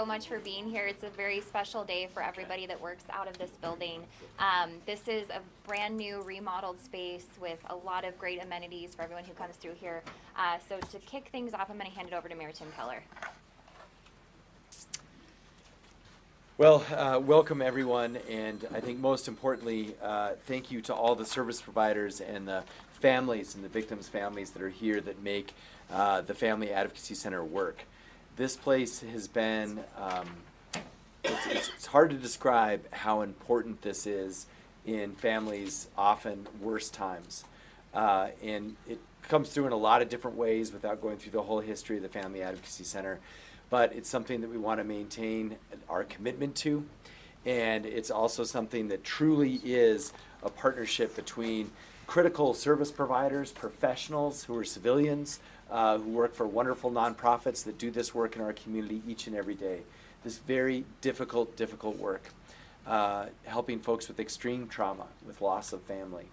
so much for being here. It's a very special day for everybody that works out of this building. This is a brand new remodeled space with a lot of great amenities for everyone who comes through here. So to kick things off, I'm going to hand it over to Mayor Tim Keller. Well, welcome everyone, and I think most importantly, thank you to all the service providers and the families and the victims' families that are here that make the Family Advocacy Center work. This place has been, it's hard to describe how important this is in families' often worst times. And it comes through in a lot of different ways without going through the whole history of the Family Advocacy Center. But it's something that we want to maintain our commitment to. And it's also something that truly is a partnership between critical service providers, professionals who are civilians, who work for wonderful nonprofits that do this work in our community each and every day. This very difficult work, helping folks with extreme trauma, with loss of family.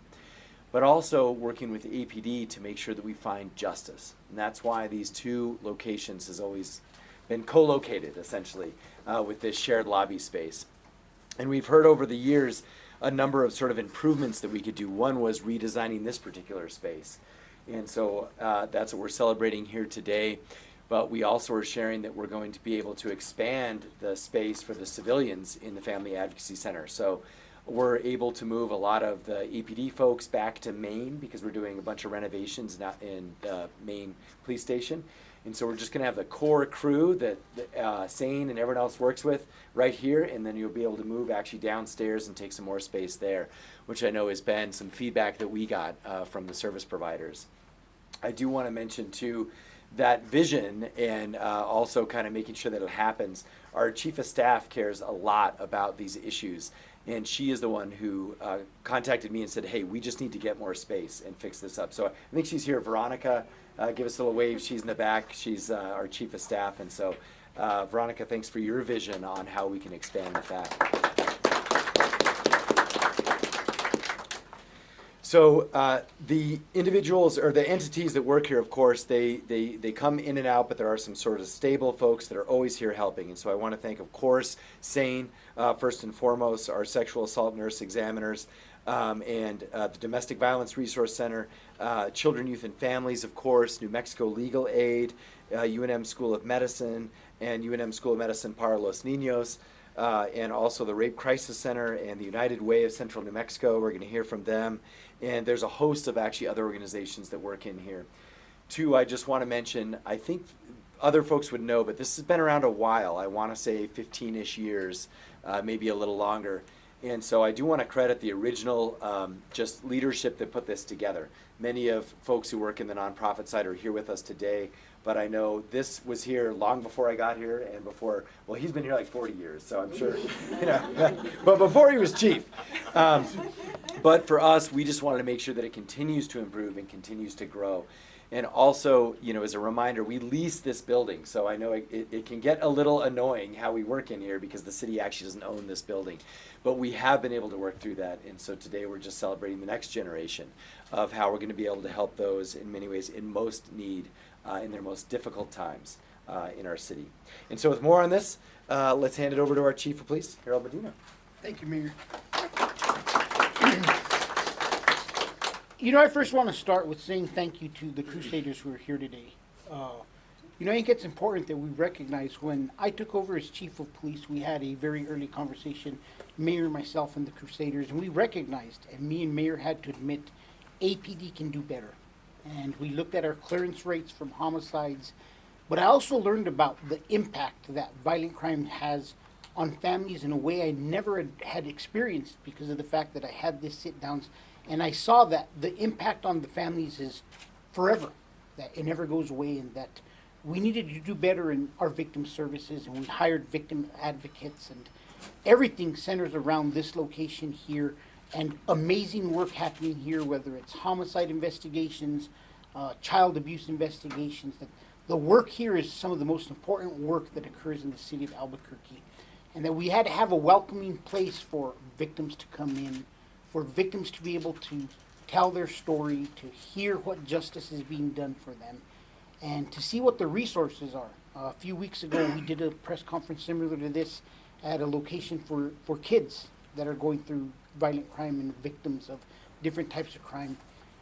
But also working with APD to make sure that we find justice. And that's why these two locations has always been co-located, essentially, with this shared lobby space. And we've heard over the years a number of sort of improvements that we could do. One was redesigning this particular space. And so that's what we're celebrating here today. But we also are sharing that we're going to be able to expand the space for the civilians in the Family Advocacy Center. So we're able to move a lot of the APD folks back to Maine because we're doing a bunch of renovations now in the Maine police station. And so we're just going to have the core crew that Sane and everyone else works with right here, and then you'll be able to move actually downstairs and take some more space there, which I know has been some feedback that we got from the service providers. I do want to mention too that vision and also kind of making sure that it happens. Our chief of staff cares a lot about these issues, and she is the one who contacted me and said, hey, we just need to get more space and fix this up. So I think she's here. Veronica, give us a little wave. She's in the back. She's our chief of staff. And so Veronica, thanks for your vision on how we can expand with that. So the individuals or the entities that work here, of course, they come in and out, but there are some sort of stable folks that are always here helping. And so I want to thank, of course, SANE, first and foremost, our sexual assault nurse examiners, and the Domestic Violence Resource Center, Children, Youth, and Families, of course, New Mexico Legal Aid, UNM School of Medicine, and UNM School of Medicine Para Los Niños, and also the Rape Crisis Center and the United Way of Central New Mexico. We're going to hear from them. And there's a host of actually other organizations that work in here. Two, I just want to mention, I think other folks would know, but this has been around a while. I want to say 15-ish years, maybe a little longer. And so I do want to credit the original just leadership that put this together. Many of folks who work in the nonprofit side are here with us today, but I know this was here long before I got here and before, well, he's been here like 40 years, so I'm sure, you know, but before he was chief. But for us, we just wanted to make sure that it continues to improve and continues to grow. And also, you know, as a reminder, we lease this building, so I know it can get a little annoying how we work in here because the city actually doesn't own this building. But we have been able to work through that, and so today we're just celebrating the next generation of how we're going to be able to help those in many ways in most need in their most difficult times in our city. And so with more on this, let's hand it over to our Chief of Police, Harold Medina. Thank you, Mayor. You know, I first want to start with saying thank you to the Crusaders who are here today. You know, I think it's important that we recognize when I took over as Chief of Police, we had a very early conversation, Mayor, myself, and the Crusaders, and we recognized, and me and Mayor had to admit, APD can do better. And we looked at our clearance rates from homicides, but I also learned about the impact that violent crime has on families in a way I never had experienced because of the fact that I had this sit-downs. And I saw that the impact on the families is forever, that it never goes away, and that we needed to do better in our victim services, and we hired victim advocates, and everything centers around this location here, and amazing work happening here, whether it's homicide investigations, child abuse investigations. That the work here is some of the most important work that occurs in the city of Albuquerque, and that we had to have a welcoming place for victims to come in, for victims to be able to tell their story, to hear what justice is being done for them. and to see what the resources are. A few weeks ago, we did a press conference similar to this at a location for kids that are going through violent crime and victims of different types of crime.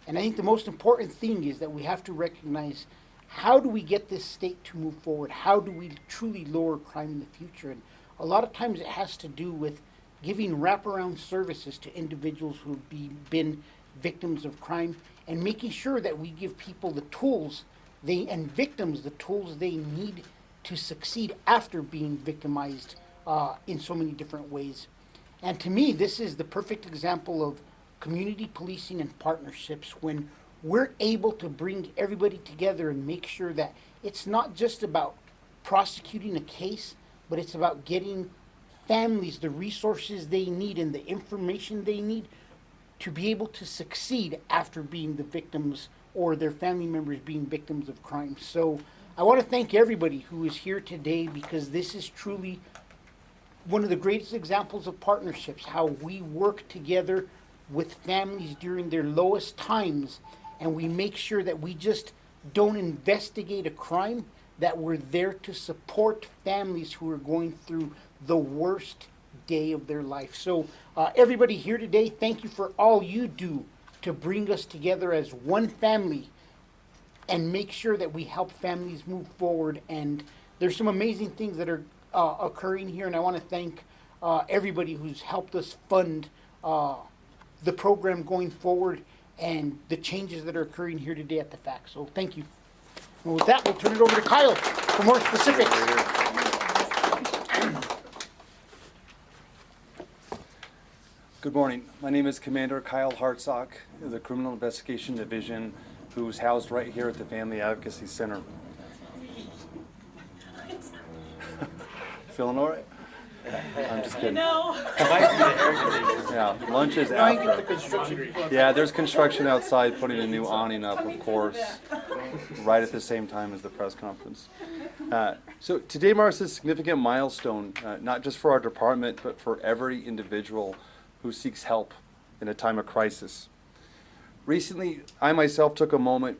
And I think the most important thing is that we have to recognize, how do we get this state to move forward? How do we truly lower crime in the future? And a lot of times it has to do with giving wraparound services to individuals who have been victims of crime, and making sure that we give people the tools and victims the tools they need to succeed after being victimized in so many different ways. And to me, this is the perfect example of community policing and partnerships, when we're able to bring everybody together and make sure that it's not just about prosecuting a case, but it's about getting families the resources they need and the information they need to be able to succeed after being the victims or their family members being victims of crime. So I want to thank everybody who is here today, because this is truly one of the greatest examples of partnerships, how we work together with families during their lowest times, and we make sure that we just don't investigate a crime, that we're there to support families who are going through the worst day of their life. So everybody here today, thank you for all you do to bring us together as one family and make sure that we help families move forward. And there's some amazing things that are occurring here, and I want to thank everybody who's helped us fund the program going forward and the changes that are occurring here today at the FAC. So thank you. And with that, we'll turn it over to Kyle for more specifics. Good morning. My name is Commander Kyle Hartsock of the Criminal Investigation Division, who's housed right here at the Family Advocacy Center. Feeling all right? I'm just kidding. No. Yeah, lunch is after. Yeah, there's construction outside putting a new awning up, of course, right at the same time as the press conference. So today marks a significant milestone, not just for our department, but for every individual who seeks help in a time of crisis. Recently, I myself took a moment,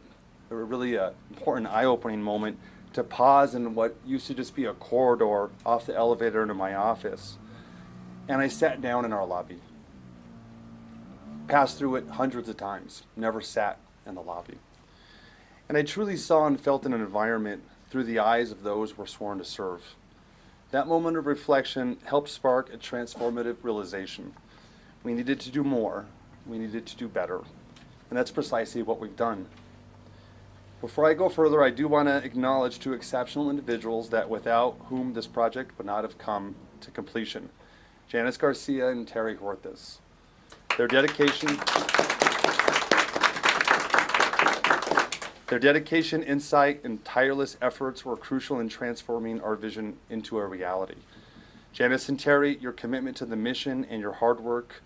a really important eye-opening moment, to pause in what used to just be a corridor off the elevator into my office. And I sat down in our lobby. Passed through it hundreds of times, never sat in the lobby. And I truly saw and felt an environment through the eyes of those we're sworn to serve. That moment of reflection helped spark a transformative realization. We needed to do more. We needed to do better. And that's precisely what we've done. Before I go further, I do want to acknowledge two exceptional individuals that without whom this project would not have come to completion: Janice Garcia and Terry Horthus. Their dedication, insight, and tireless efforts were crucial in transforming our vision into a reality. Janice and Terry, your commitment to the mission and your hard work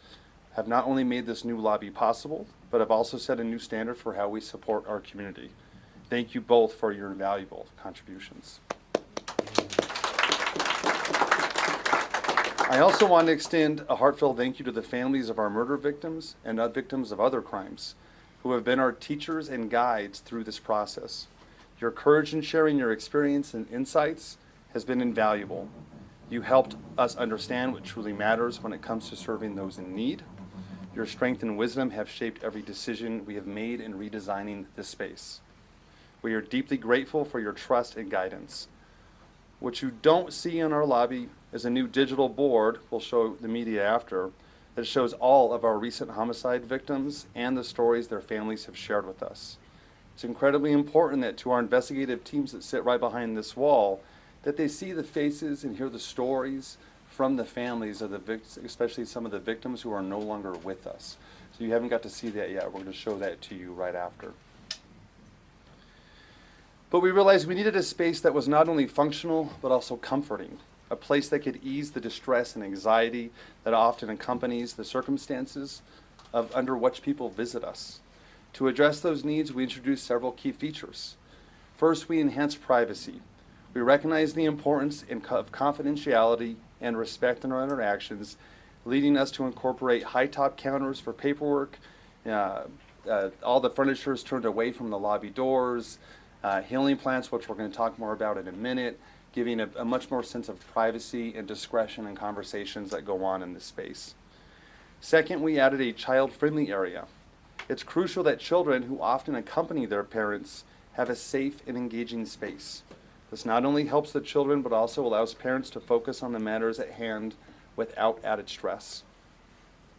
have not only made this new lobby possible, but have also set a new standard for how we support our community. Thank you both for your invaluable contributions. I also want to extend a heartfelt thank you to the families of our murder victims and victims of other crimes who have been our teachers and guides through this process. Your courage in sharing your experience and insights has been invaluable. You helped us understand what truly matters when it comes to serving those in need. Your strength and wisdom have shaped every decision we have made in redesigning this space. We are deeply grateful for your trust and guidance. What you don't see in our lobby is a new digital board, we'll show the media after, that shows all of our recent homicide victims and the stories their families have shared with us. It's incredibly important that to our investigative teams that sit right behind this wall, that they see the faces and hear the stories from the families of the victims, especially some of the victims who are no longer with us. So you haven't got to see that yet. We're going to show that to you right after. But we realized we needed a space that was not only functional, but also comforting, a place that could ease the distress and anxiety that often accompanies the circumstances of under which people visit us. To address those needs, we introduced several key features. First, we enhanced privacy. We recognize the importance of confidentiality and respect in our interactions, leading us to incorporate high top counters for paperwork. All the furniture is turned away from the lobby doors. healing plants, which we're going to talk more about in a minute, giving a much more sense of privacy and discretion in conversations that go on in this space. Second, we added a child-friendly area. It's crucial that children who often accompany their parents have a safe and engaging space. This not only helps the children, but also allows parents to focus on the matters at hand without added stress.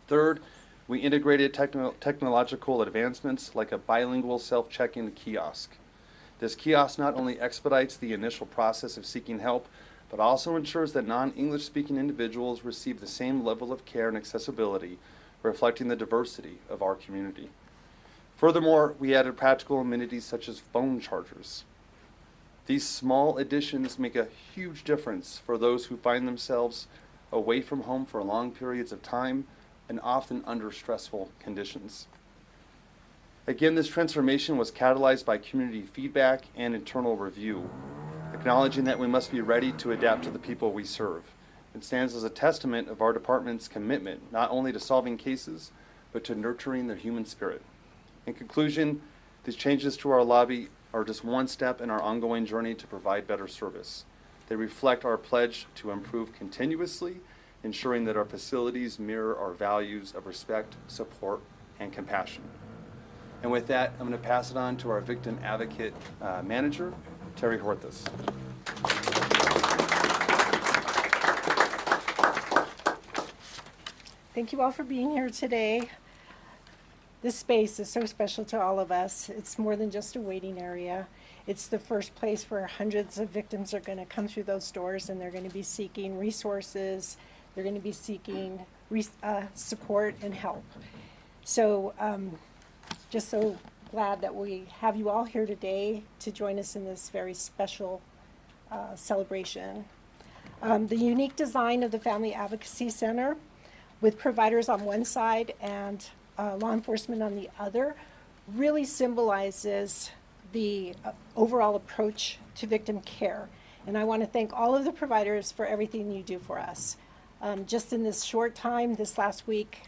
Third, we integrated technological advancements like a bilingual self-check-in kiosk. This kiosk not only expedites the initial process of seeking help, but also ensures that non-English speaking individuals receive the same level of care and accessibility, reflecting the diversity of our community. Furthermore, we added practical amenities such as phone chargers. These small additions make a huge difference for those who find themselves away from home for long periods of time and often under stressful conditions. Again, this transformation was catalyzed by community feedback and internal review, acknowledging that we must be ready to adapt to the people we serve. It stands as a testament of our department's commitment not only to solving cases, but to nurturing the human spirit. In conclusion, these changes to our lobby are just one step in our ongoing journey to provide better service. They reflect our pledge to improve continuously, ensuring that our facilities mirror our values of respect, support, and compassion. And with that, I'm going to pass it on to our victim advocate manager, Terry Horthus. Thank you all for being here today. This space is so special to all of us. It's more than just a waiting area. It's the first place where hundreds of victims are going to come through those doors, and they're going to be seeking resources. They're going to be seeking support and help. So just so glad that we have you all here today to join us in this very special celebration. The unique design of the Family Advocacy Center, with providers on one side and law enforcement on the other, really symbolizes the overall approach to victim care. And I want to thank all of the providers for everything you do for us. Just in this short time, this last week,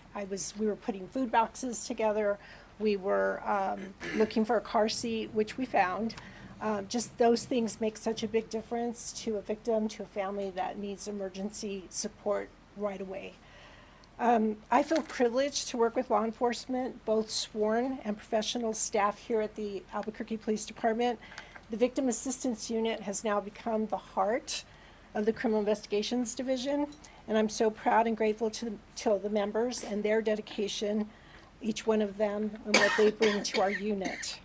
we were putting food boxes together. We were looking for a car seat, which we found. Just those things make such a big difference to a victim, to a family that needs emergency support right away. I feel privileged to work with law enforcement, both sworn and professional staff here at the Albuquerque Police Department. The Victim Assistance Unit has now become the heart of the Criminal Investigations Division, and I'm so proud and grateful to the members and their dedication, each one of them, and what they bring to our unit.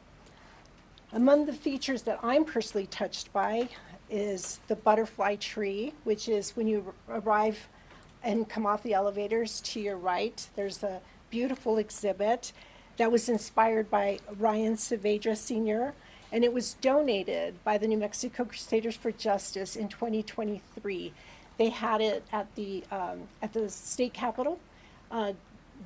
Among the features that I'm personally touched by is the butterfly tree, which is when you arrive and come off the elevators to your right, there's a beautiful exhibit that was inspired by Ryan Saavedra Sr., and it was donated by the New Mexico Crusaders for Justice in 2023. They had it at the state capitol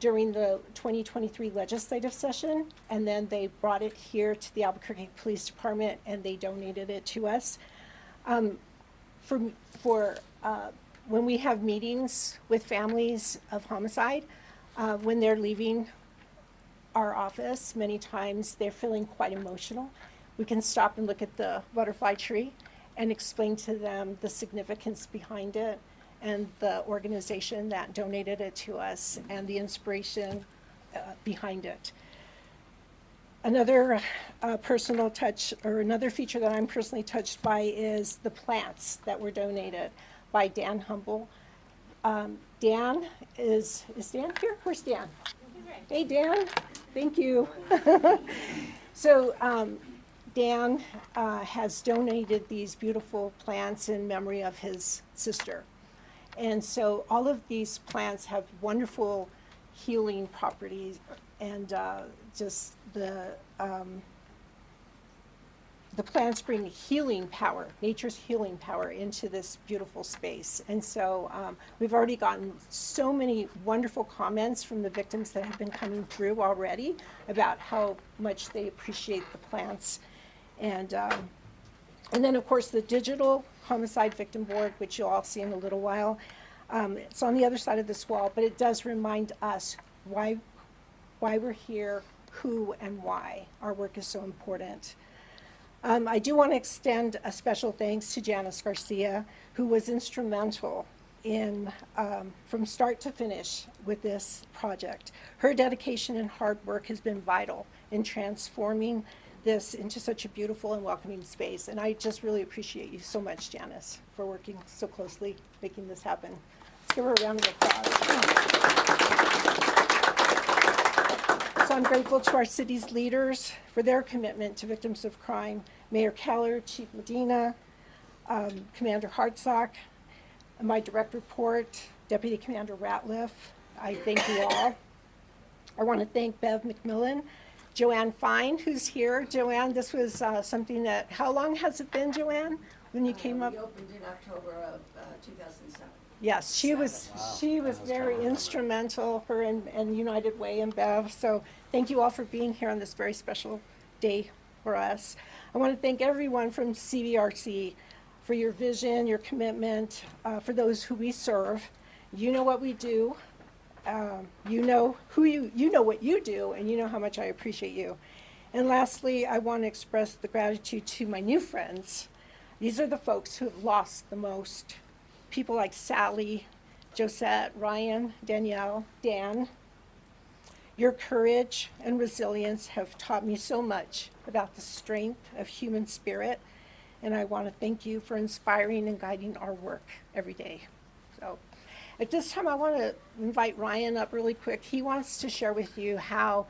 during the 2023 legislative session, and then they brought it here to the Albuquerque Police Department and they donated it to us. When we have meetings with families of homicide, when they're leaving our office, many times they're feeling quite emotional. We can stop and look at the butterfly tree and explain to them the significance behind it and the organization that donated it to us and the inspiration behind it. Another personal touch, or another feature that I'm personally touched by, is the plants that were donated by Dan Humble. Dan is Dan here? Where's Dan? Hey, Dan. Thank you. So Dan has donated these beautiful plants in memory of his sister. And so all of these plants have wonderful healing properties, and just the plants bring healing power, nature's healing power, into this beautiful space. And so we've already gotten so many wonderful comments from the victims that have been coming through already about how much they appreciate the plants. And then, of course, the digital homicide victim board, which you'll all see in a little while. It's on the other side of this wall, but it does remind us why we're here, who and why our work is so important. I do want to extend a special thanks to Janice Garcia, who was instrumental in from start to finish with this project. Her dedication and hard work has been vital in transforming this into such a beautiful and welcoming space. And I just really appreciate you so much, Janice, for working so closely, making this happen. Let's give her a round of applause. So I'm grateful to our city's leaders for their commitment to victims of crime. Mayor Keller, Chief Medina, Commander Hartsock, my direct report, Deputy Commander Ratliff. I thank you all. I want to thank Bev McMillan, Joanne Fine, who's here. Joanne, this was something that, how long has it been, Joanne, when you came up? We opened in October of 2007. Yes, she was very instrumental, her and United Way and Bev. So thank you all for being here on this very special day for us. I want to thank everyone from CVRC for your vision, your commitment, for those who we serve. You know what we do. You know what you do, and you know how much I appreciate you. And lastly, I want to express the gratitude to my new friends. These are the folks who have lost the most. People like Sally, Josette, Ryan, Danielle, Dan. Your courage and resilience have taught me so much about the strength of human spirit, and I want to thank you for inspiring and guiding our work every day. So at this time, I want to invite Ryan up really quick. He wants to share with you how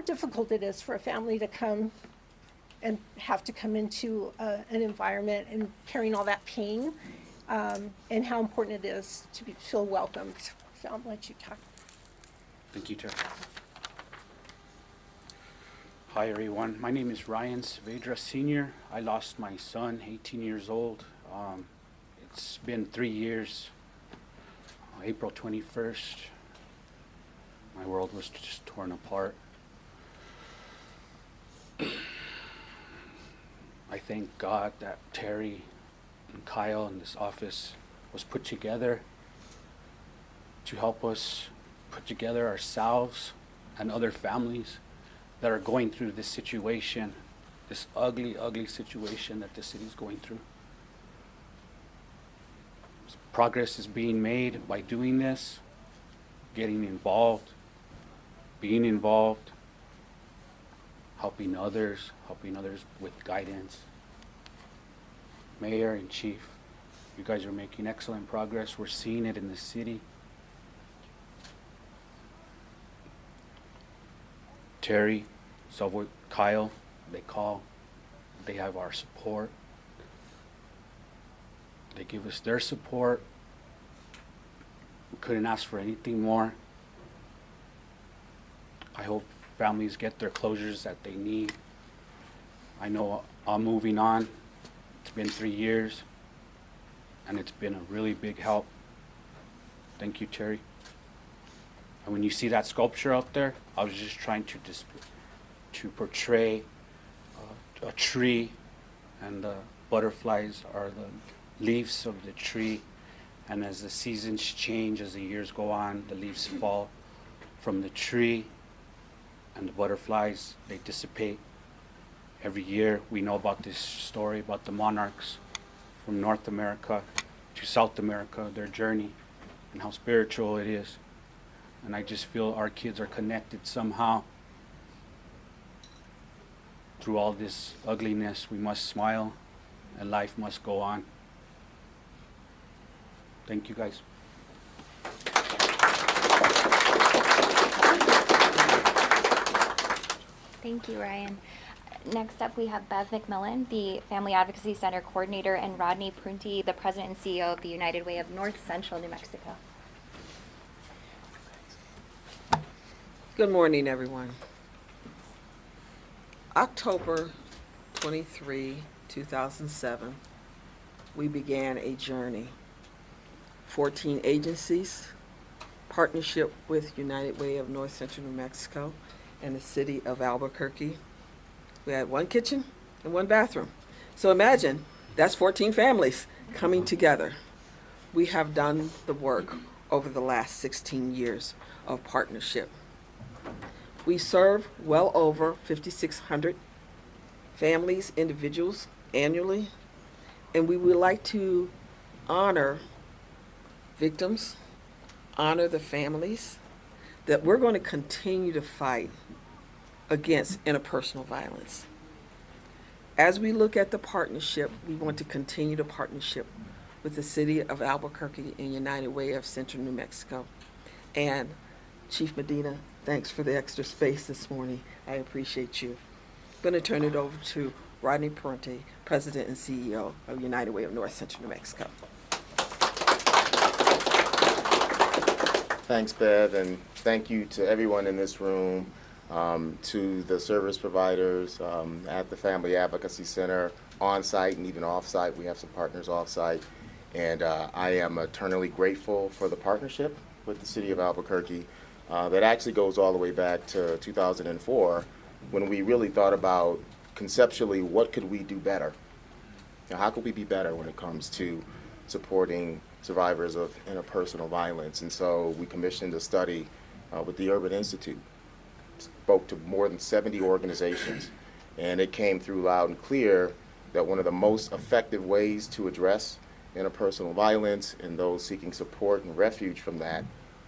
difficult it is for a family to come and have to come into an environment and carrying all that pain, and how important it is to feel welcomed. So I'll let you talk. Thank you, Chair. Hi, everyone. My name is Ryan Saavedra Sr. I lost my son, 18 years old. It's been 3 years. April 21st, my world was just torn apart. I thank God that Terry and Kyle in this office was put together to help us put together ourselves and other families that are going through this situation, this ugly, ugly situation that the city's going through. Progress is being made by doing this, getting involved, being involved, helping others with guidance. Mayor and Chief, you guys are making excellent progress. We're seeing it in the city. Terry, Subway, Kyle, they have our support. They give us their support. We couldn't ask for anything more. I hope families get their closures that they need. I know I'm moving on. It's been 3 years, and it's been a really big help. Thank you, Terry. And when you see that sculpture out there, I was just trying to portray a tree, and the butterflies are the leaves of the tree. And as the seasons change, as the years go on, the leaves fall from the tree, and the butterflies, they dissipate. Every year we know about this story about the monarchs from North America to South America, their journey, and how spiritual it is. And I just feel our kids are connected somehow. Through all this ugliness, we must smile, and life must go on. Thank you, guys. Thank you, Ryan. Next up, we have Bev McMillan, the Family Advocacy Center Coordinator, and Rodney Prunty, the President and CEO of the United Way of North Central New Mexico. Good morning, everyone. October 23, 2007, we began a journey. 14 agencies, partnership with United Way of North Central New Mexico and the city of Albuquerque. We had one kitchen and one bathroom. So imagine, that's 14 families coming together. We have done the work over the last 16 years of partnership. We serve well over 5,600 families, individuals annually, and we would like to honor victims, honor the families, that we're going to continue to fight against interpersonal violence. As we look at the partnership, we want to continue the partnership with the City of Albuquerque and United Way of Central New Mexico. And Chief Medina, thanks for the extra space this morning. I appreciate you. I'm going to turn it over to Rodney Parente, President and CEO of United Way of North Central New Mexico. Thanks, Bev, and thank you to everyone in this room, to the service providers at the Family Advocacy Center, on-site and even off-site. We have some partners off-site, and I am eternally grateful for the partnership with the City of Albuquerque that actually goes all the way back to 2004, when we really thought about conceptually what could we do better. Now, how could we be better when it comes to supporting survivors of interpersonal violence? And so we commissioned a study with the Urban Institute, spoke to more than 70 organizations, and it came through loud and clear that one of the most effective ways to address interpersonal violence and those seeking support and refuge from that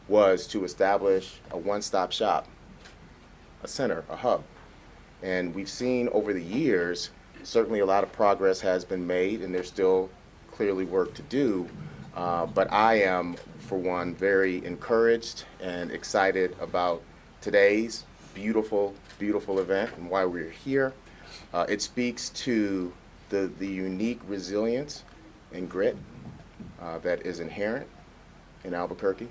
was to establish a one-stop shop, a center, a hub. And we've seen over the years, certainly a lot of progress has been made, and there's still clearly work to do. But I am, for one, very encouraged and excited about today's beautiful, beautiful event and why we're here. It speaks to the unique resilience and grit that is inherent in Albuquerque.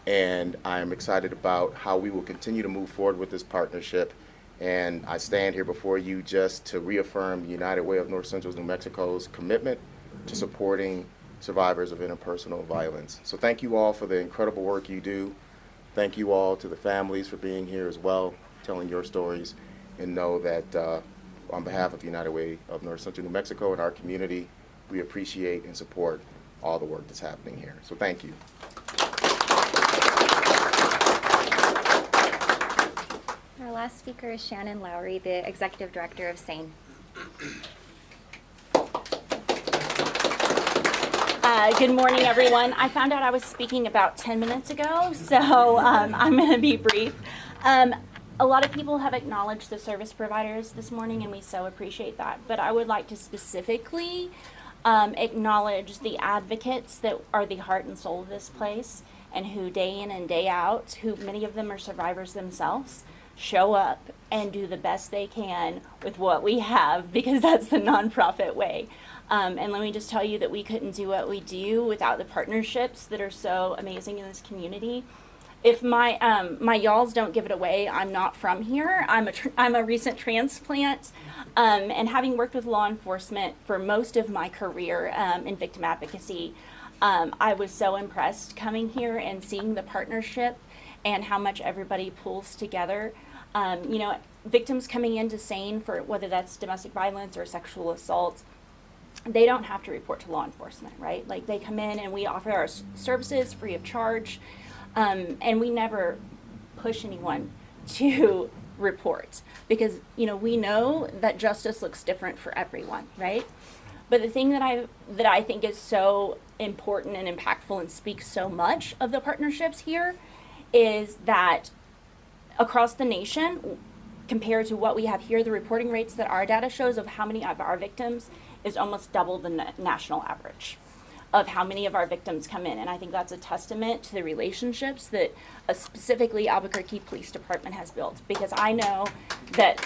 And I am excited about how we will continue to move forward with this partnership. And I stand here before you just to reaffirm the United Way of North Central New Mexico's commitment to supporting survivors of interpersonal violence. So thank you all for the incredible work you do. Thank you all to the families for being here as well, telling your stories, and know that on behalf of the United Way of North Central New Mexico and our community, we appreciate and support all the work that's happening here. So thank you. Our last speaker is Shannon Lowry, the Executive Director of SANE. Good morning, everyone. I found out I was speaking about 10 minutes ago, so I'm going to be brief. A lot of people have acknowledged the service providers this morning, and we so appreciate that. But I would like to specifically acknowledge the advocates that are the heart and soul of this place, and who day in and day out, who many of them are survivors themselves, show up and do the best they can with what we have, because that's the nonprofit way. And let me just tell you that we couldn't do what we do without the partnerships that are so amazing in this community. If my y'alls don't give it away, I'm not from here. I'm a recent transplant, and having worked with law enforcement for most of my career in victim advocacy, I was so impressed coming here and seeing the partnership and how much everybody pulls together. You know, victims coming into SANE for whether that's domestic violence or sexual assault, they don't have to report to law enforcement, right? Like, they come in and we offer our services free of charge, and we never push anyone to report, because, you know, we know that justice looks different for everyone, right? But the thing that I think is so important and impactful and speaks so much of the partnerships here is that across the nation, compared to what we have here, the reporting rates that our data shows of how many of our victims is almost double the national average of how many of our victims come in. And I think that's a testament to the relationships that specifically Albuquerque Police Department has built, because I know that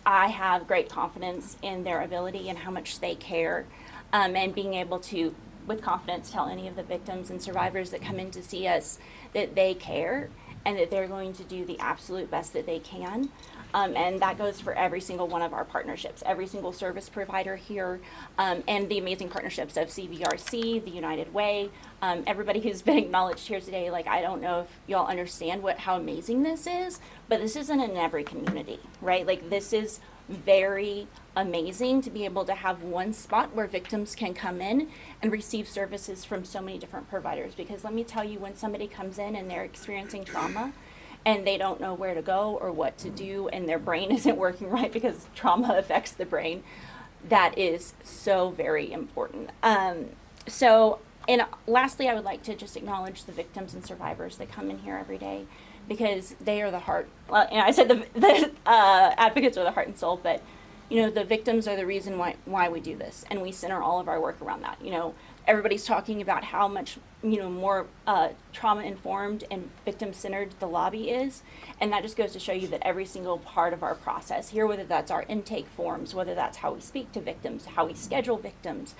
I have great confidence in their ability and how much they care, and being able to, with confidence, tell any of the victims and survivors that come in to see us that they care and that they're going to do the absolute best that they can. And that goes for every single one of our partnerships, every single service provider here, and the amazing partnerships of CVRC, the United Way, everybody who's been acknowledged here today. Like, I don't know if y'all understand how amazing this is, but this isn't in every community, right? Like, this is very amazing to be able to have one spot where victims can come in and receive services from so many different providers. Because let me tell you, when somebody comes in and they're experiencing trauma and they don't know where to go or what to do, and their brain isn't working right because trauma affects the brain. That is so very important. And lastly, I would like to just acknowledge the victims and survivors that come in here every day, because they are the heart. Well, I said the advocates are the heart and soul, but the victims are the reason why we do this, and we center all of our work around that. Everybody's talking about how much more trauma informed and victim centered the lobby is, and that just goes to show you that every single part of our process here, whether that's our intake forms, whether that's how we speak to victims, how we schedule victims,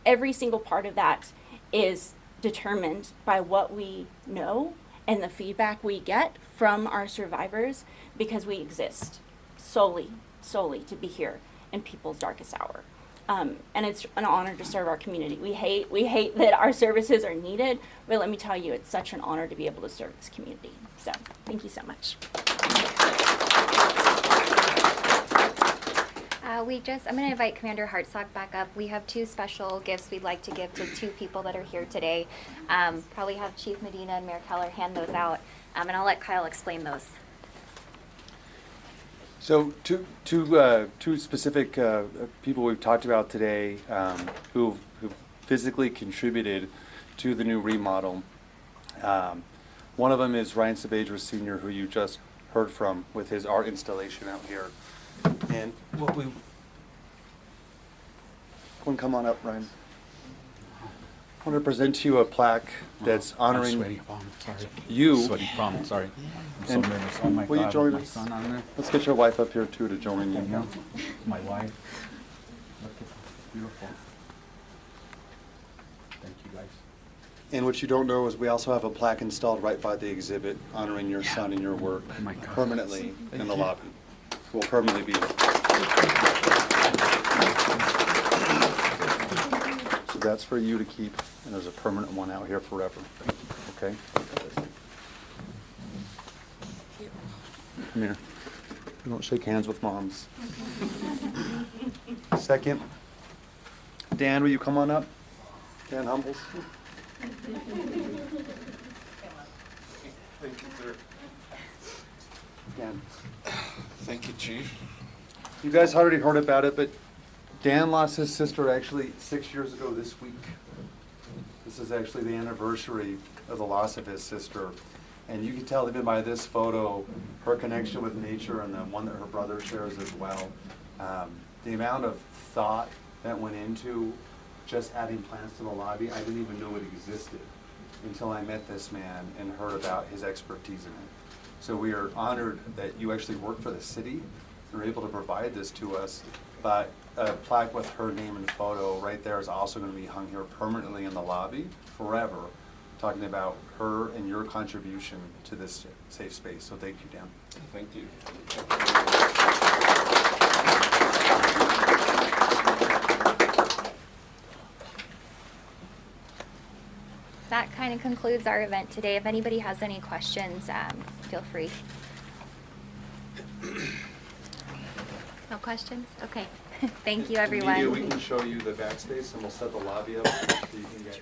every single part of that is determined by what we know and the feedback we get from our survivors, because we exist solely to be here in people's darkest hour. And it's an honor to serve our community. We hate that our services are needed, but let me tell you, it's such an honor to be able to serve this community. So thank you so much. I'm going to invite Commander Hartsock back up. We have 2 special gifts we'd like to give to 2 people that are here today. Probably have Chief Medina and Mayor Keller hand those out, and I'll let Kyle explain those. So two specific people we've talked about today who've physically contributed to the new remodel. One of them is Ryan Sabedra Sr., who you just heard from with his art installation out here. And what we come on up, Ryan. I want to present to you a plaque that's honoring sweaty palm, sorry. you. Sweaty palm, sorry. I'm so And nervous. Oh my will you God, join my us? son on there. Let's get your wife up here too to join you. Yeah. My wife. Look at that. Beautiful. Thank you guys. And what you don't know is we also have a plaque installed right by the exhibit honoring your son and your work Oh my God. permanently in the lobby. Will permanently be. So that's for you to keep, and there's a permanent one out here forever. Okay? Come here. We don't shake hands with moms. Second, Dan, will you come on up? Dan Humbles. Thank you, sir. Dan. Thank you, Chief. You guys already heard about it, but Dan lost his sister actually 6 years ago this week. This is actually the anniversary of the loss of his sister. And you can tell even by this photo, her connection with nature and the one that her brother shares as well. The amount of thought that went into just adding plants to the lobby, I didn't even know it existed until I met this man and heard about his expertise in it. So we are honored that you actually work for the city and are able to provide this to us. But a plaque with her name and photo right there is also going to be hung here permanently in the lobby forever, talking about her and your contribution to this safe space. So thank you, Dan. Thank you. That kind of concludes our event today. If anybody has any questions, feel free. No questions? Okay. Thank you, everyone. Media, we can show you the backspace and we'll set the lobby up so you can get